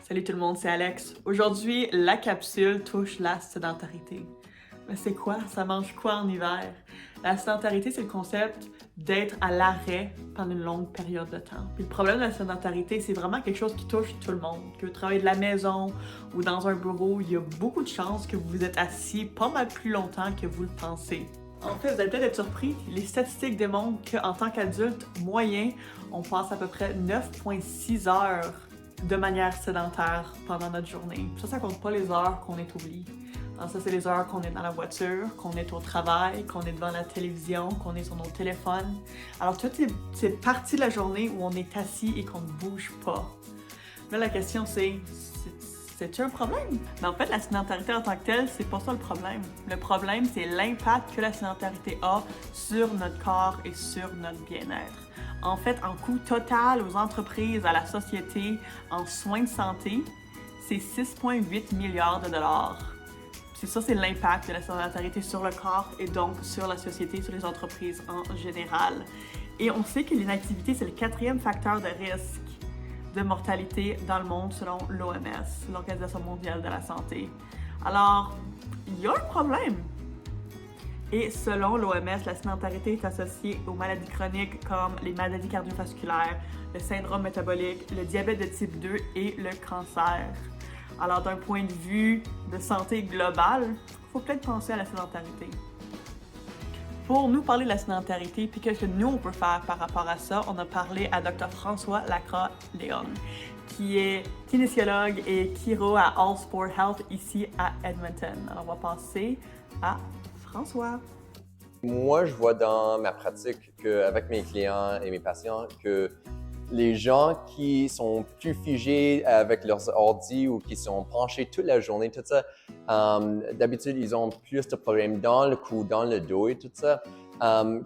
Salut tout le monde, c'est Alex. Aujourd'hui, la capsule touche la sédentarité. Mais c'est quoi? Ça mange quoi en hiver? La sédentarité, c'est le concept d'être à l'arrêt pendant une longue période de temps. Puis le problème de la sédentarité, c'est vraiment quelque chose qui touche tout le monde. Que vous travaillez de la maison ou dans un bureau, il y a beaucoup de chances que vous êtes assis pas mal plus longtemps que vous le pensez. En fait, vous allez peut-être être surpris, les statistiques démontrent qu'en tant qu'adulte moyen, on passe à peu près 9,6 heures de manière sédentaire pendant notre journée. Ça compte pas les heures qu'on est au lit. Alors ça, c'est les heures qu'on est dans la voiture, qu'on est au travail, qu'on est devant la télévision, qu'on est sur nos téléphones. Alors toutes ces parties de la journée où on est assis et qu'on ne bouge pas. Là, la question c'est-tu un problème? Mais en fait, la sédentarité en tant que telle, c'est pas ça le problème. Le problème, c'est l'impact que la sédentarité a sur notre corps et sur notre bien-être. En fait, en coût total aux entreprises, à la société, en soins de santé, c'est 6,8 milliards de dollars. C'est l'impact de la sédentarité sur le corps et donc sur la société, sur les entreprises en général. Et on sait que l'inactivité, c'est le 4e facteur de risque de mortalité dans le monde selon l'OMS, l'Organisation mondiale de la santé. Alors, il y a un problème. Et selon l'OMS, la sédentarité est associée aux maladies chroniques comme les maladies cardiovasculaires, le syndrome métabolique, le diabète de type 2 et le cancer. Alors, d'un point de vue de santé globale, il faut peut-être penser à la sédentarité. Pour nous parler de la sédentarité, puis qu'est-ce que nous on peut faire par rapport à ça, on a parlé à Dr. François Lacroix-Léon, qui est kinésiologue et chiro à All Sport Health ici à Edmonton. Alors, on va passer à François. Moi, je vois dans ma pratique qu'avec mes clients et mes patients que les gens qui sont plus figés avec leurs ordi ou qui sont penchés toute la journée, tout ça, d'habitude, ils ont plus de problèmes dans le cou, dans le dos et tout ça.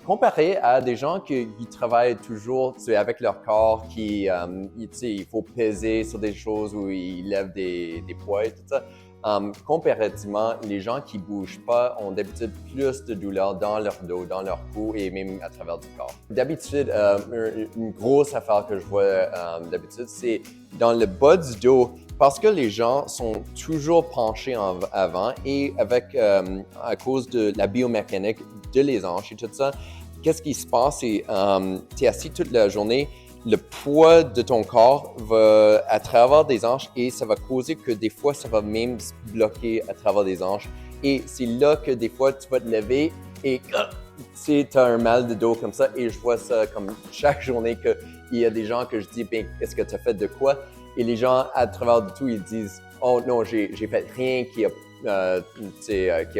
Comparé à des gens qui travaillent toujours avec leur corps, il faut peser sur des choses ou ils lèvent des poids et tout ça. Comparativement, les gens qui ne bougent pas ont d'habitude plus de douleurs dans leur dos, dans leur cou et même à travers du corps. D'habitude, une grosse affaire que je vois d'habitude, c'est dans le bas du dos, parce que les gens sont toujours penchés avant et à cause de la biomécanique de les hanches et tout ça, qu'est-ce qui se passe? C'est tu es assis toute la journée, le poids de ton corps va à travers des hanches et ça va causer que des fois, ça va même se bloquer à travers des hanches. Et c'est là que des fois, tu vas te lever et tu as un mal de dos comme ça. Et je vois ça comme chaque journée qu'il y a des gens que je dis, ben, est-ce que tu as fait de quoi? Et les gens, à travers du tout, ils disent, oh non, j'ai fait rien qui a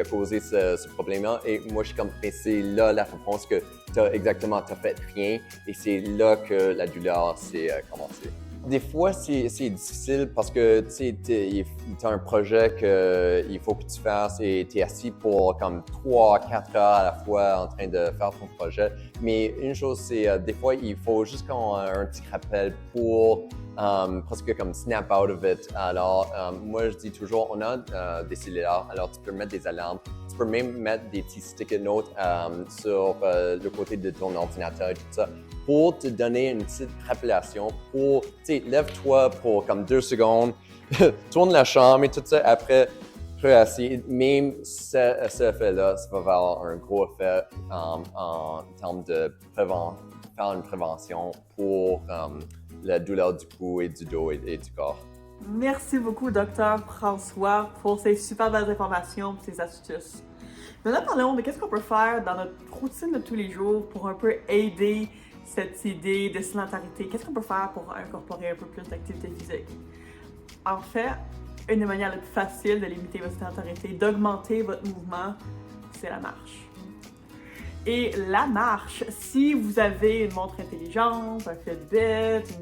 causé ce problème-là. Et moi, je suis comme, mais c'est là la réponse que t'as fait rien. Et c'est là que la douleur s'est commencée. Des fois, c'est difficile parce que tu as un projet qu'il faut que tu fasses et tu es assis pour comme 3-4 heures à la fois en train de faire ton projet. Mais une chose, c'est des fois, il faut juste qu'on ait un petit rappel pour presque comme snap out of it. Alors, moi, je dis toujours, on a des cellulaires, alors tu peux mettre des alarmes. Tu peux même mettre des petits sticky notes sur le côté de ton ordinateur et tout ça pour te donner une petite rappellation pour, lève-toi pour comme 2 secondes, tourne la chambre et tout ça. Après, assis, même cet effet-là, ça va avoir un gros effet en termes de faire une prévention pour la douleur du cou et du dos et du corps. Merci beaucoup, Dr. François, pour ces super belles informations et ces astuces. Maintenant, parlons de qu'est-ce qu'on peut faire dans notre routine de tous les jours pour un peu aider cette idée de sédentarité. Qu'est-ce qu'on peut faire pour incorporer un peu plus d'activité physique? En fait, une des manières les plus faciles de limiter votre sédentarité, d'augmenter votre mouvement, c'est la marche. Et la marche, si vous avez une montre intelligente, un Fitbit,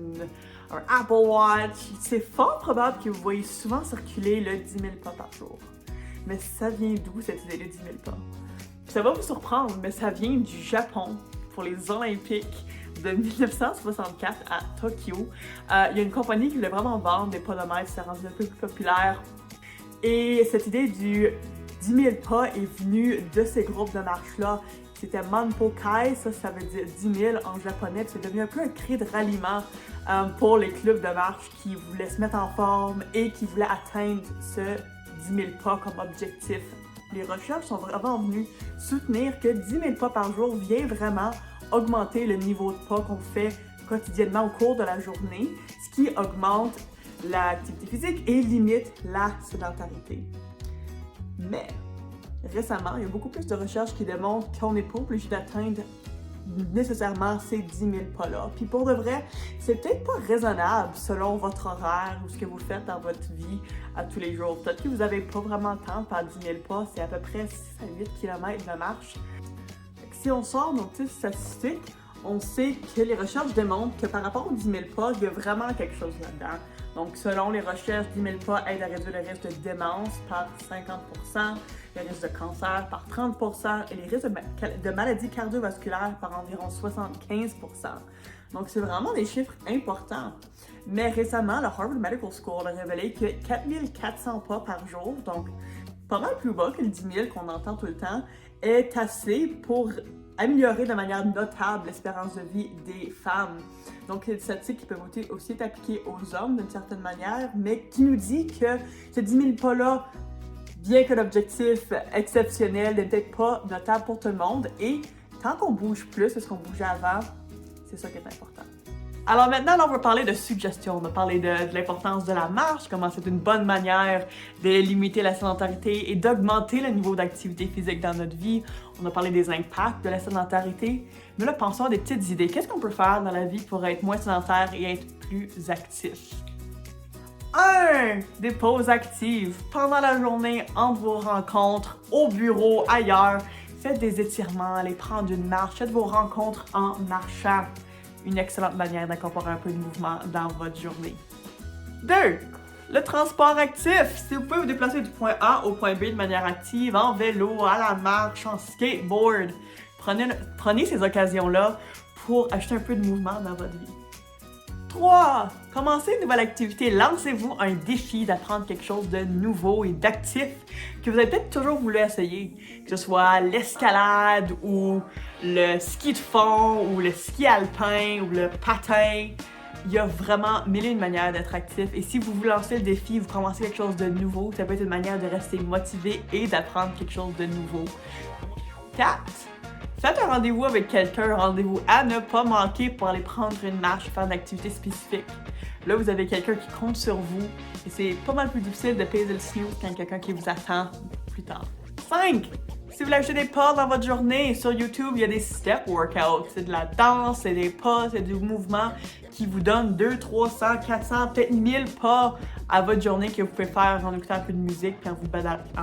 un Apple Watch, c'est fort probable que vous voyez souvent circuler le 10 000 pas par jour. Mais ça vient d'où cette idée de 10 000 pas? Ça va vous surprendre, mais ça vient du Japon pour les Olympiques de 1964 à Tokyo. Il y a une compagnie qui voulait vraiment vendre des podomètres, c'est rendu un peu plus populaire. Et cette idée du 10 000 pas est venue de ces groupes de marche-là C'était Manpokai, ça veut dire 10 000 en japonais, c'est devenu un peu un cri de ralliement pour les clubs de marche qui voulaient se mettre en forme et qui voulaient atteindre ce 10 000 pas comme objectif. Les recherches sont vraiment venues soutenir que 10 000 pas par jour vient vraiment augmenter le niveau de pas qu'on fait quotidiennement au cours de la journée, ce qui augmente l'activité physique et limite la sédentarité. Mais récemment, il y a beaucoup plus de recherches qui démontrent qu'on n'est pas obligé d'atteindre nécessairement ces 10 000 pas-là. Puis pour de vrai, c'est peut-être pas raisonnable selon votre horaire ou ce que vous faites dans votre vie à tous les jours. Peut-être que vous n'avez pas vraiment le temps de faire 10 000 pas, c'est à peu près 6 à 8 km de marche. Si on sort nos petites statistiques, on sait que les recherches démontrent que par rapport aux 10 000 pas, il y a vraiment quelque chose là-dedans. Donc, selon les recherches, 10 000 pas aident à réduire le risque de démence par 50%, le risque de cancer par 30% et les risques de maladies cardiovasculaires par environ 75%. Donc, c'est vraiment des chiffres importants. Mais récemment, le Harvard Medical School a révélé que 4 400 pas par jour, donc pas mal plus bas que le 10 000 qu'on entend tout le temps, est assez pour améliorer de manière notable l'espérance de vie des femmes. Donc, c'est une statistique qui peut aussi être appliquée aux hommes d'une certaine manière, mais qui nous dit que ce 10 000 pas-là, bien que l'objectif exceptionnel n'est peut-être pas notable pour tout le monde, et tant qu'on bouge plus que ce qu'on bougeait avant, c'est ça qui est important. Alors maintenant, on va parler de suggestions, on va parler de l'importance de la marche, comment c'est une bonne manière de limiter la sédentarité et d'augmenter le niveau d'activité physique dans notre vie. On a parlé des impacts de la sédentarité, mais là, pensons à des petites idées. Qu'est-ce qu'on peut faire dans la vie pour être moins sédentaire et être plus actif? 1. Des pauses actives. Pendant la journée, entre vos rencontres, au bureau, ailleurs, faites des étirements, allez prendre une marche, faites vos rencontres en marchant. Une excellente manière d'incorporer un peu de mouvement dans votre journée. 2. Le transport actif. Si vous pouvez vous déplacer du point A au point B de manière active, en vélo, à la marche, en skateboard, prenez ces occasions-là pour ajouter un peu de mouvement dans votre vie. 3. Commencez une nouvelle activité. Lancez-vous un défi d'apprendre quelque chose de nouveau et d'actif que vous avez peut-être toujours voulu essayer. Que ce soit l'escalade ou le ski de fond ou le ski alpin ou le patin. Il y a vraiment mille et une manières d'être actif. Et si vous vous lancez le défi, vous commencez quelque chose de nouveau, ça peut être une manière de rester motivé et d'apprendre quelque chose de nouveau. 4. Faites un rendez-vous avec quelqu'un, un rendez-vous à ne pas manquer pour aller prendre une marche, faire une activité spécifique. Là, vous avez quelqu'un qui compte sur vous et c'est pas mal plus difficile de peser le snooze quand quelqu'un qui vous attend plus tard. 5. Si vous voulez ajouter des pas dans votre journée, sur YouTube, il y a des step workouts. C'est de la danse, c'est des pas, c'est du mouvement qui vous donne 200, 300, 400, peut-être 1000 pas à votre journée que vous pouvez faire en écoutant un peu de musique et en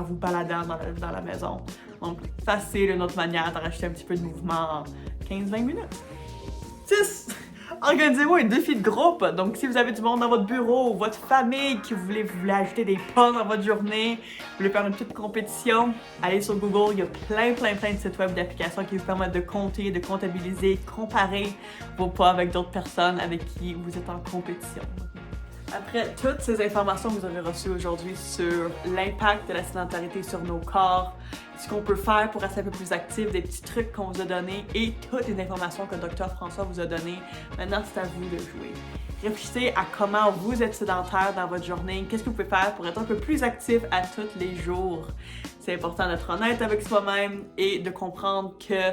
vous baladant dans la maison. Donc, ça, c'est une autre manière de rajouter un petit peu de mouvement en 15-20 minutes. 6. Organisez-vous un défi de groupe. Donc, si vous avez du monde dans votre bureau ou votre famille qui vous voulez ajouter des pas dans votre journée, vous voulez faire une petite compétition, allez sur Google. Il y a plein de sites web d'applications qui vous permettent de compter, de comptabiliser, comparer vos pas avec d'autres personnes avec qui vous êtes en compétition. Après toutes ces informations que vous avez reçues aujourd'hui sur l'impact de la sédentarité sur nos corps, ce qu'on peut faire pour rester un peu plus actif, des petits trucs qu'on vous a donnés et toutes les informations que Dr. François vous a données, maintenant c'est à vous de jouer. Réfléchissez à comment vous êtes sédentaire dans votre journée, qu'est-ce que vous pouvez faire pour être un peu plus actif à tous les jours. C'est important d'être honnête avec soi-même et de comprendre que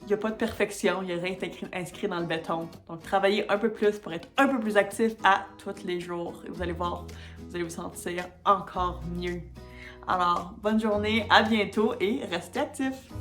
il n'y a pas de perfection, il n'y a rien inscrit dans le béton. Donc, travaillez un peu plus pour être un peu plus actif à tous les jours. Et vous allez voir, vous allez vous sentir encore mieux. Alors, bonne journée, à bientôt et restez actifs!